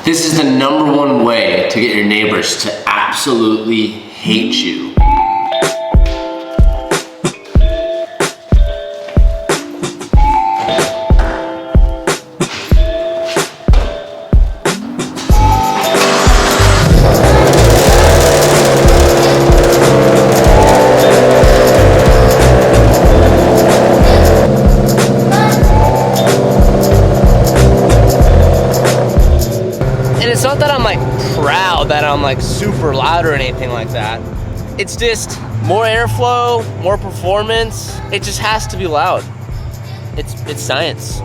This is the #1 way to get your neighbors to absolutely hate you. It's not that I'm like proud that I'm like super loud or anything like that. It's just more airflow, more performance. It just has to be loud. It's science.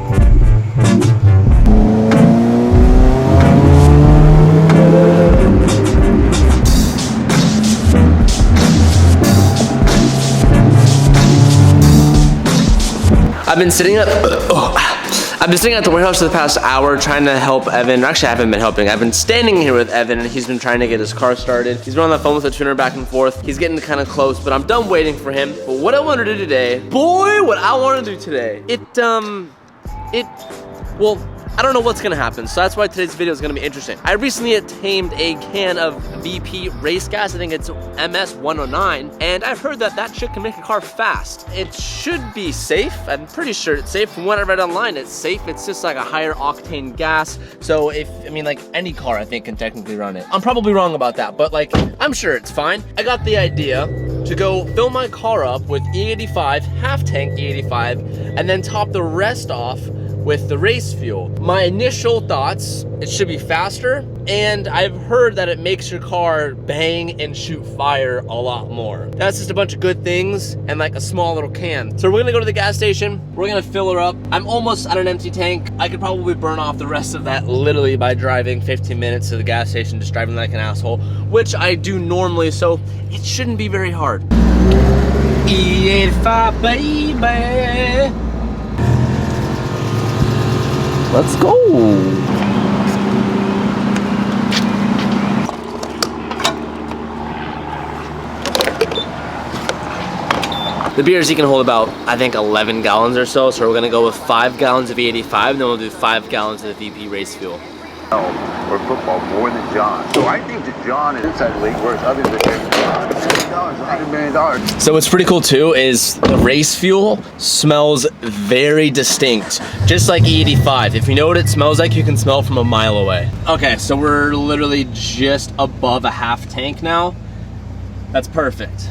I've been sitting at the warehouse for the past hour trying to help Evan. Actually, I haven't been helping. I've been standing here with Evan and he's been trying to get his car started. He's been on the phone with the tuner back and forth. He's getting kind of close, but I'm done waiting for him. But what I want to do today, boy, what I want to do today, well, I don't know what's gonna happen, so that's why today's video is gonna be interesting. I recently obtained a can of VP race gas. I think it's MS109, and I've heard that that shit can make a car fast. It should be safe. I'm pretty sure it's safe. From what I read online, it's safe. It's just like a higher octane gas. So like any car I think can technically run it. I'm probably wrong about that, but like, I'm sure it's fine. I got the idea to go fill my car up with E85, half tank E85, and then top the rest off with the race fuel. My initial thoughts, it should be faster, and I've heard that it makes your car bang and shoot fire a lot more. That's just a bunch of good things and like a small little can. So we're gonna go to the gas station, we're gonna fill her up. I'm almost at an empty tank. I could probably burn off the rest of that literally by driving 15 minutes to the gas station, just driving like an asshole, which I do normally, so it shouldn't be very hard. E85, baby. Let's go. The beers you can hold about, I think, 11 gallons or so. So we're gonna go with 5 gallons of E85, and then we'll do 5 gallons of the VP race fuel. Or football more than John. So I think that John is inside the league, whereas others are saying John. $100 million. So what's pretty cool too is the race fuel smells very distinct, just like E85. If you know what it smells like, you can smell from a mile away. Okay, so we're literally just above a half tank now. That's perfect.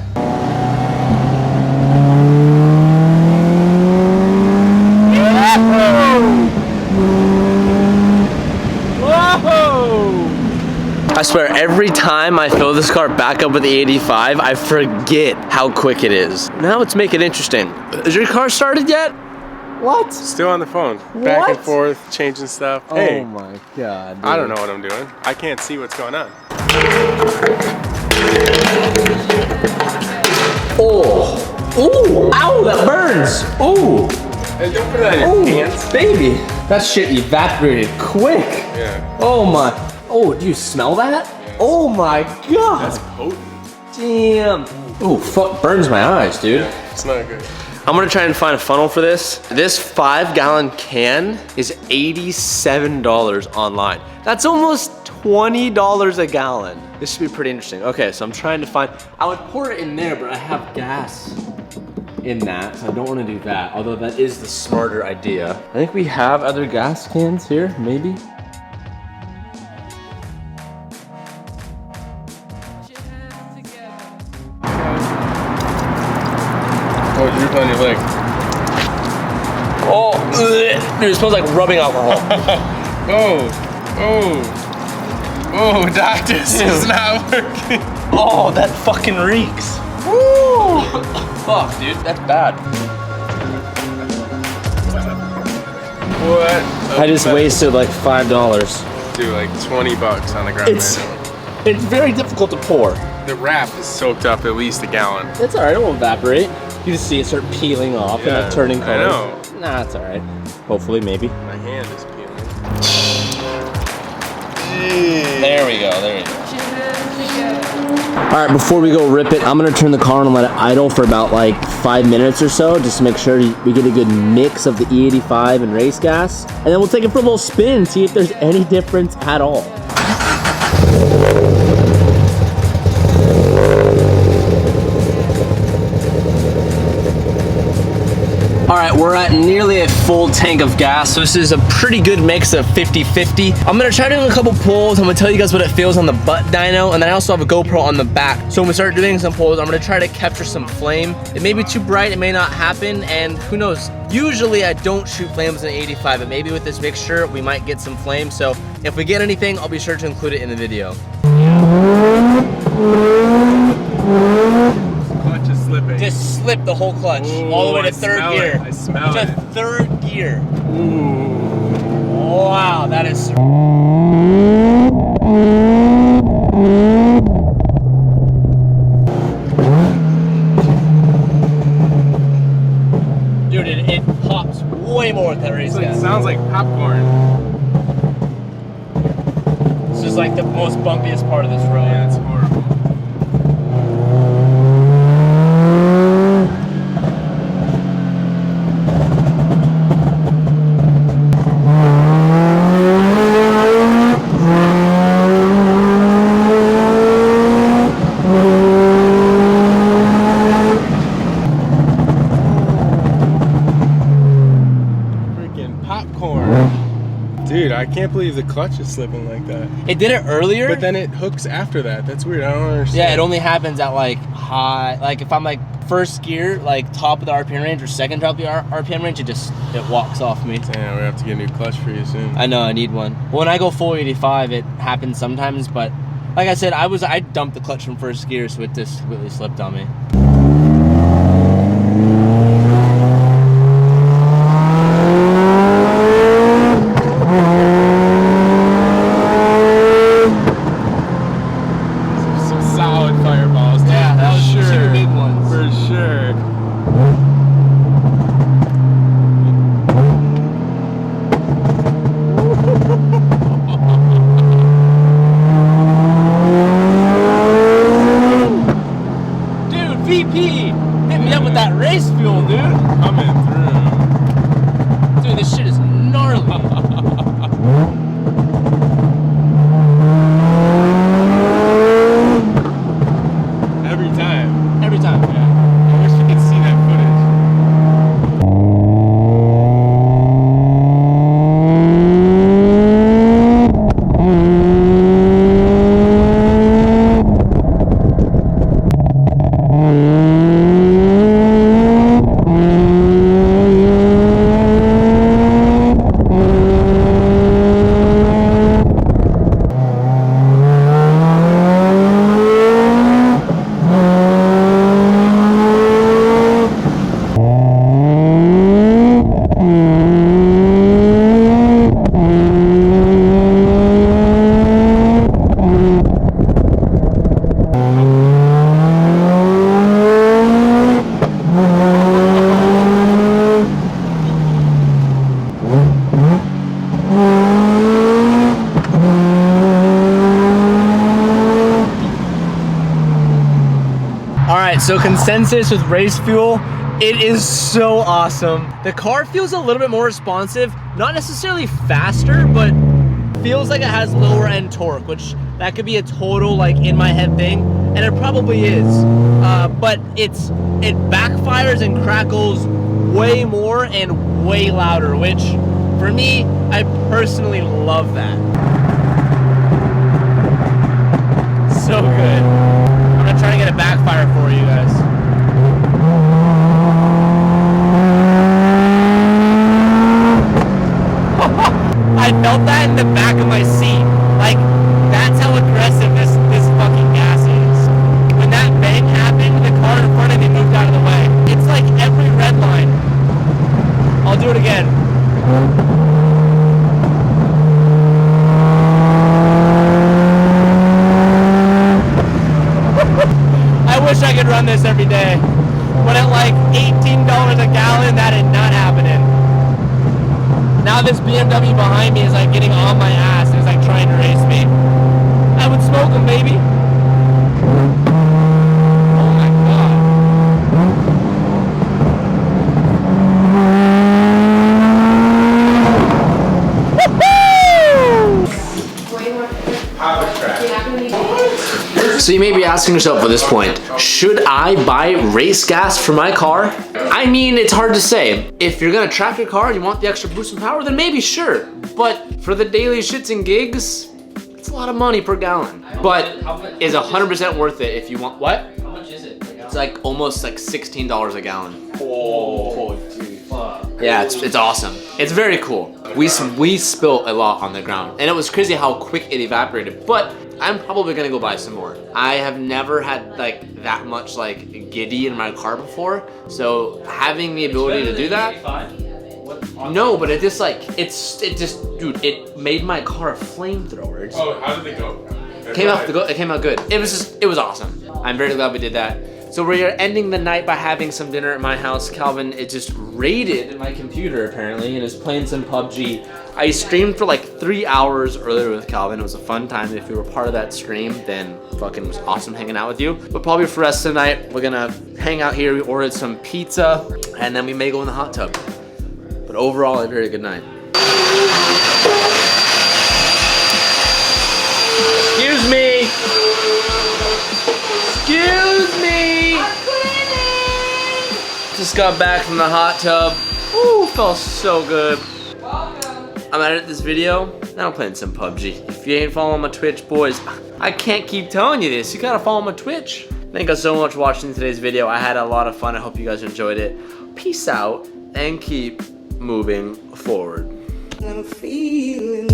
I swear, every time I fill this car back up with the 85, I forget how quick it is. Now let's make it interesting. Is your car started yet? What? Still on the phone. Back and forth, changing stuff. Hey, oh my God, dude. I don't know what I'm doing. I can't see what's going on. Oh. Ooh, ow, that burns. Ooh. Hey, don't put that in your hands. Baby, that shit evaporated quick. Yeah. Oh my. Oh, do you smell that? Yes. Oh my God. That's potent. Damn. Oh, fuck, burns my eyes, dude. Yeah, it's not good. I'm gonna try and find a funnel for this. This 5-gallon can is $87 online. That's almost $20 a gallon. This should be pretty interesting. Okay, so I'm trying to find, I would pour it in there, but I have gas in that, so I don't wanna do that. Although that is the smarter idea. I think we have other gas cans here, maybe. Oh, it drooped on your leg. Oh, ugh. Dude, it smells like rubbing alcohol. Oh, doctor, this is not working. Oh, that fucking reeks. Woo! Fuck, dude, that's bad. What? I just wasted like $5. Dude, like 20 bucks on the ground. It's very difficult to pour. The wrap is soaked up at least a gallon. It's alright, it won't evaporate. You just see it start peeling off and like turning color. I know. Nah, it's alright. Hopefully, maybe. My hand is peeling. There we go, there we go. All right, before we go rip it, I'm gonna turn the car on and let it idle for about like 5 minutes or so, just to make sure we get a good mix of the E85 and race gas. And then we'll take it for a little spin and see if there's any difference at all. All right, we're at nearly a full tank of gas, so this is a pretty good mix of 50-50. I'm gonna try doing a couple pulls. I'm gonna tell you guys what it feels on the butt dyno, and then I also have a GoPro on the back. So when we start doing some pulls, I'm gonna try to capture some flame. It may be too bright, it may not happen, and who knows? Usually I don't shoot flames in 85, but maybe with this mixture, we might get some flame. So if we get anything, I'll be sure to include it in the video. Clutch is slipping. Just slip the whole clutch, all the way to third gear. I smell it. To third gear. Ooh. Wow, that is. Dude, it pops way more with that race gas. It sounds like popcorn. This is like the most bumpiest part of this road. Yeah, it's horrible. Dude, I can't believe the clutch is slipping like that. It did it earlier, but then it hooks after that. That's weird. I don't understand. Yeah, it only happens at like high, like if I'm like first gear, like top of the RPM range or second top of the RPM range, it walks off me. Damn, we have to get a new clutch for you soon. I know, I need one. When I go full 85, it happens sometimes, but like I said, I dumped the clutch from first gear, so it just completely slipped on me. VP, hit me up with that race fuel, dude. Coming through. Dude, this shit is gnarly. Every time. Every time. Yeah. I wish we could see that footage. So consensus with race fuel, it is so awesome. The car feels a little bit more responsive, not necessarily faster, but feels like it has lower end torque, which that could be a total like in my head thing, and it probably is. But it backfires and crackles way more and way louder, which for me, I personally love that. So good. I'm gonna try to get a backfire for you guys. I felt that in the back of my seat. Like, that's how aggressive this fucking gas is. When that bang happened, the car in front of me moved out of the way. It's like every red line. I'll do it again. I wish I could run this every day. But at like $18 a gallon, that is not happening. Now this BMW behind me is like getting on my ass and is like trying to race me. I would smoke him, baby. So you may be asking yourself at this point, should I buy race gas for my car? I mean, it's hard to say. If you're gonna track your car and you want the extra boost in power, then maybe sure. But for the daily shits and gigs, it's a lot of money per gallon. But is 100% worth it if you want, what? How much is it? It's like almost like $16 a gallon. Oh, dude. Yeah, it's awesome. It's very cool. We spilled a lot on the ground, and it was crazy how quick it evaporated. But I'm probably gonna go buy some more. I have never had like that much like giddy in my car before, so having the ability to do that. No, but it just like dude, it made my car a flamethrower. Oh, how did it go? It came out good. It was awesome. I'm very glad we did that. So we are ending the night by having some dinner at my house. Calvin, it just raided my computer apparently and is playing some PUBG. I streamed for like 3 hours earlier with Calvin. It was a fun time. If you were part of that stream, then fucking was awesome hanging out with you. But probably for the rest of the night, we're gonna hang out here. We ordered some pizza and then we may go in the hot tub. But overall, a very good night. Excuse me. Excuse me. Just got back from the hot tub. Ooh, felt so good. I'm gonna edit this video. Now I'm playing some PUBG. If you ain't following my Twitch, boys, I can't keep telling you this. You gotta follow my Twitch. Thank you so much for watching today's video. I had a lot of fun. I hope you guys enjoyed it. Peace out and keep moving forward. I'm feeling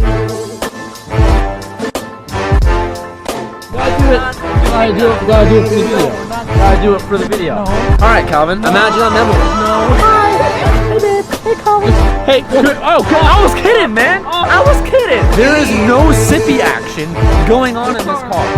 Gotta do it for the video. Gotta do it for the video. Alright, Calvin, imagine I'm Emily. No. Hi. Hey, babe. Hey, Calvin. Hey, oh, I was kidding, man. I was kidding. There is no sippy action going on in this car.